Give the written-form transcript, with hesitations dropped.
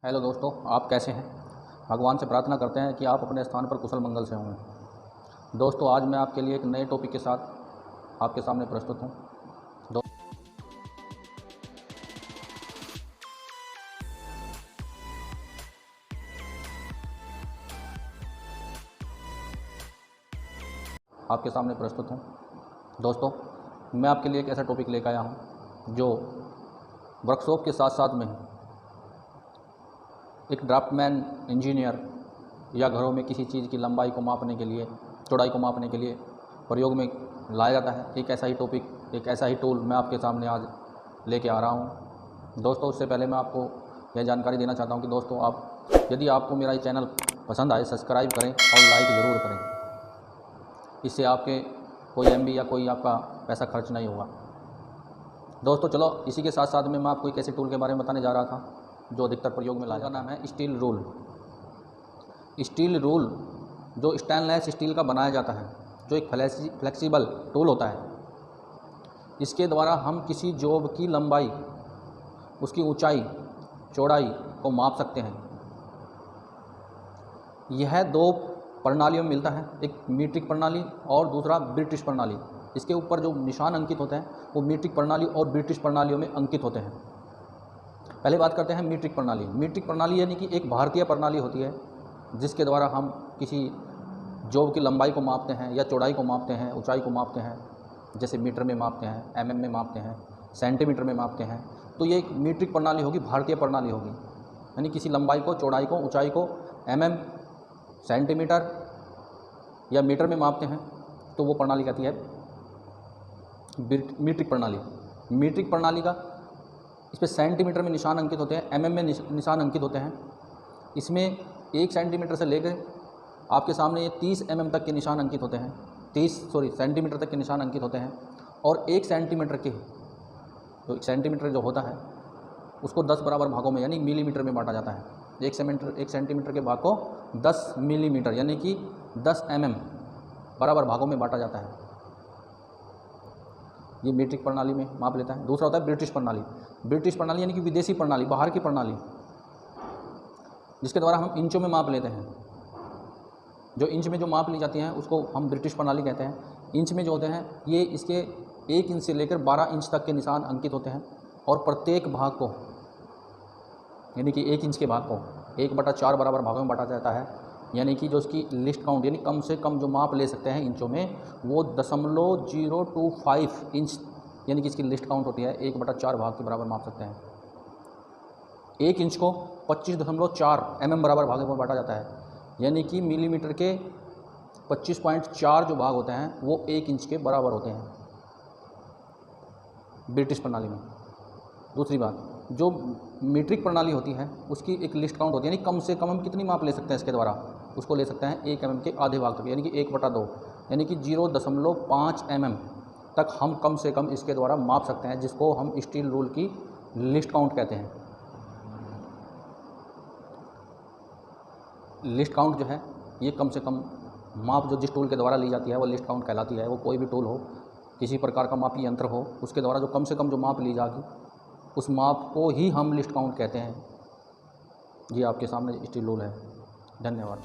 Hello दोस्तों, आप कैसे हैं। भगवान से प्रार्थना करते हैं कि आप अपने स्थान पर कुशल मंगल से होंगे। दोस्तों, आज मैं आपके लिए एक नए टॉपिक के साथ आपके सामने प्रस्तुत हूं। दो, आपके सामने प्रस्तुत हूं। दोस्तों, मैं आपके लिए एक ऐसा टॉपिक लेकर आया हूं जो वर्कशॉप के साथ साथ में एक ड्राफ्टमैन, इंजीनियर या घरों में किसी चीज़ की लंबाई को मापने के लिए, चौड़ाई को मापने के लिए प्रयोग में लाया जाता है। एक ऐसा ही टॉपिक, एक ऐसा ही टूल मैं आपके सामने आज लेके आ रहा हूं। दोस्तों, उससे पहले मैं आपको यह जानकारी देना चाहता हूं कि दोस्तों, यदि आपको मेरा ये चैनल पसंद आए, सब्सक्राइब करें और लाइक ज़रूर करें। इससे आपके कोई MB या कोई आपका पैसा खर्च नहीं होगा। दोस्तों, चलो इसी के साथ साथ में मैं आपको एक ऐसे टूल के बारे में बताने जा रहा था जो अधिकतर प्रयोग में लाया जाता है। नाम है स्टील रूल। स्टील रूल जो स्टेनलेस स्टील का बनाया जाता है, जो एक फ्लेक्सिबल टूल होता है। इसके द्वारा हम किसी जॉब की लंबाई, उसकी ऊंचाई, चौड़ाई को माप सकते हैं। यह दो प्रणालियों में मिलता है, एक मीट्रिक प्रणाली और दूसरा ब्रिटिश प्रणाली। इसके ऊपर जो निशान अंकित होते हैं वो मीट्रिक प्रणाली और ब्रिटिश प्रणालियों में अंकित होते हैं। पहले बात करते हैं मीट्रिक प्रणाली। मीट्रिक प्रणाली यानी कि एक भारतीय प्रणाली होती है जिसके द्वारा हम किसी जॉब की लंबाई को मापते हैं या चौड़ाई को मापते हैं, ऊंचाई को मापते हैं। जैसे मीटर में मापते हैं, MM में मापते हैं, सेंटीमीटर में मापते हैं। तो ये एक मीट्रिक प्रणाली होगी, भारतीय प्रणाली होगी। यानी किसी लंबाई को, चौड़ाई को, ऊंचाई को MM, सेंटीमीटर या मीटर में मापते हैं तो वो प्रणाली कहती है मीट्रिक प्रणाली। मीट्रिक प्रणाली का इस पर सेंटीमीटर में निशान अंकित होते हैं, MM में निशान अंकित होते हैं। इसमें 1 सेंटीमीटर से लेकर आपके सामने ये 30 MM तक के निशान अंकित होते हैं। सेंटीमीटर तक के निशान अंकित होते हैं। और 1 सेंटीमीटर के जो सेंटीमीटर जो होता है उसको 10 बराबर भागों में यानी मिलीमीटर में बांटा जाता है। 1 सेंटीमीटर के भाग को 10 मिलीमीटर यानी कि 10 MM बराबर भागों में बांटा जाता है। ये मीट्रिक प्रणाली में माप लेता है। दूसरा होता है ब्रिटिश प्रणाली। ब्रिटिश प्रणाली यानी कि विदेशी प्रणाली, बाहर की प्रणाली, जिसके द्वारा हम इंचों में माप लेते हैं। जो इंच में जो माप ली जाती हैं उसको हम ब्रिटिश प्रणाली कहते हैं। इंच में जो होते हैं ये इसके 1 इंच से लेकर 12 इंच तक के निशान अंकित होते हैं। और प्रत्येक भाग को यानी कि 1 इंच के भाग को 1/4 बराबर भागों में बांटा जाता है। यानी कि जो उसकी लिस्ट काउंट यानी कम से कम जो माप ले सकते हैं इंचों में वो 0.025 इंच यानी कि इसकी लिस्ट काउंट होती है। 1/4 भाग के बराबर माप सकते हैं। 1 इंच को 25.4 MM बराबर भागों में बांटा जाता है। यानी कि मिलीमीटर के 25.4 जो भाग होते हैं वो 1 इंच के बराबर होते हैं ब्रिटिश प्रणाली में। दूसरी बात, जो मीट्रिक प्रणाली होती है उसकी एक लिस्ट काउंट होती है, यानी कम से कम हम कितनी माप ले सकते हैं इसके द्वारा, उसको ले सकते हैं 1 MM के आधे भाग तक यानी कि 1/2 यानी कि 0.5 MM तक हम कम से कम इसके द्वारा माप सकते हैं, जिसको हम स्टील रूल की लिस्ट काउंट कहते हैं। लिस्ट काउंट जो है ये कम से कम माप जो जिस टूल के द्वारा ली जाती है वो लिस्ट काउंट कहलाती है। वो कोई भी टूल हो, किसी प्रकार का मापी यंत्र हो, उसके द्वारा जो कम से कम जो माप ली जाएगी उस माप को ही हम लिस्ट काउंट कहते हैं। ये आपके सामने स्टील रूल है। धन्यवाद।